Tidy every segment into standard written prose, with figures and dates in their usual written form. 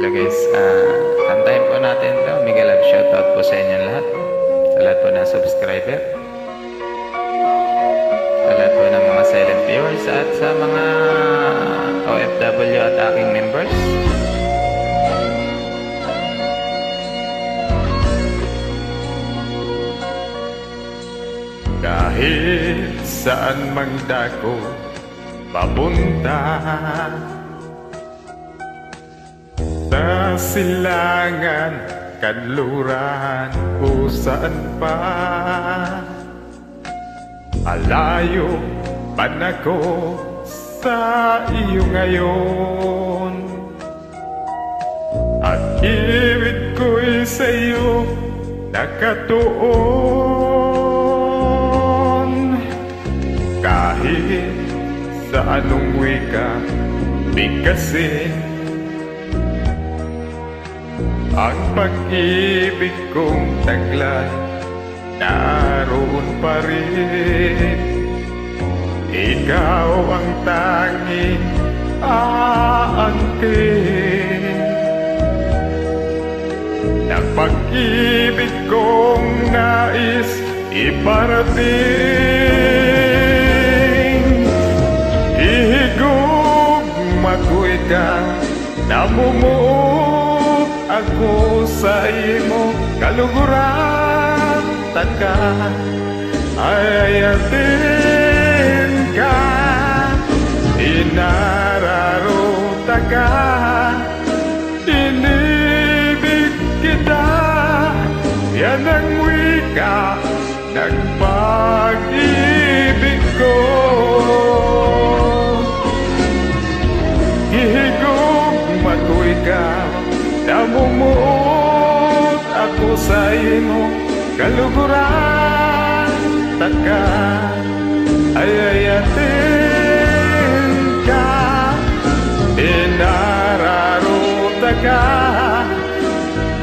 So guys, antayin po natin ito. Mega love shoutout po sa inyo lahat. Sa lahat po ng subscriber. Sa lahat po ng mga silent viewers at sa mga OFW at aking members. Kahit saan mang dako papunta, sa silangan, kanluran, o saan pa, alayo man ako sa iyo ngayon, at ibig ko'y sa iyo nakatuon. Kahit sa anong wika bigkasin, ang pag-ibig kong taglay naroon pa rin. Ikaw ang tanging aangkin ng pag-ibig kong nais iparating. Ihigugma ko ikaw, namumuot ako sa imo kaluguran, taka ayatin ka, inararota ka, inibig kita, yan ang wika ng pag-ibig ko. Ihigugma ko ikaw, namumuot ako sa imo kaluguran, taka ayayatin ka, inararota ka,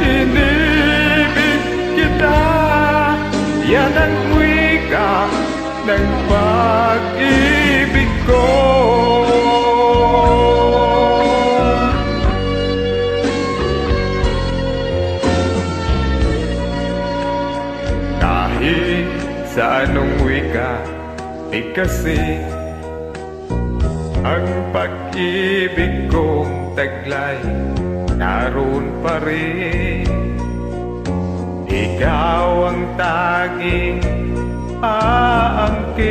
inibig kita, yan ang wika ng pag-ibig ko. Sa anong wika bigkasin, ang pag-ibig kong taglay naroon pa rin. Ikaw ang tanging aangkin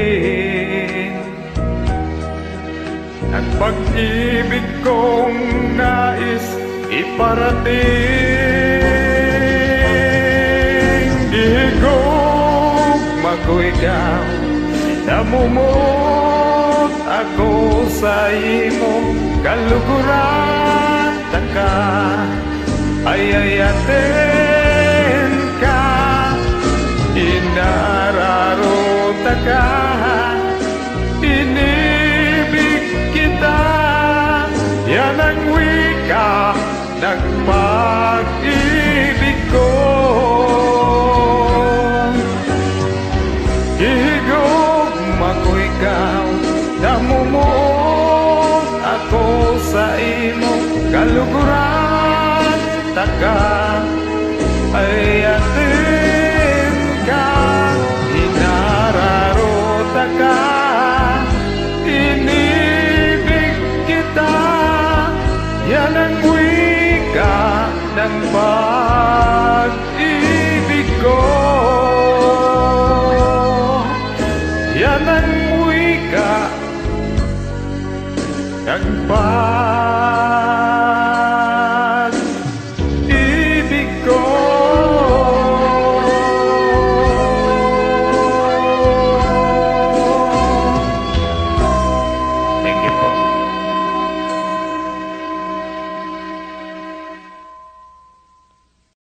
ng pag-ibig kong nais iparating. Ako ikaw, namumuot ako sa imo kaluguran, taka ayayatin ka, inararota ka, inibig kita, yan ang wika ng pag-ibig ko. Ihigugma ko ikaw, namumuot ako sa imo kaluguran, taka ayatin ka, inararota ka, inibig kita, yan ang wika ng pag-ibig ko.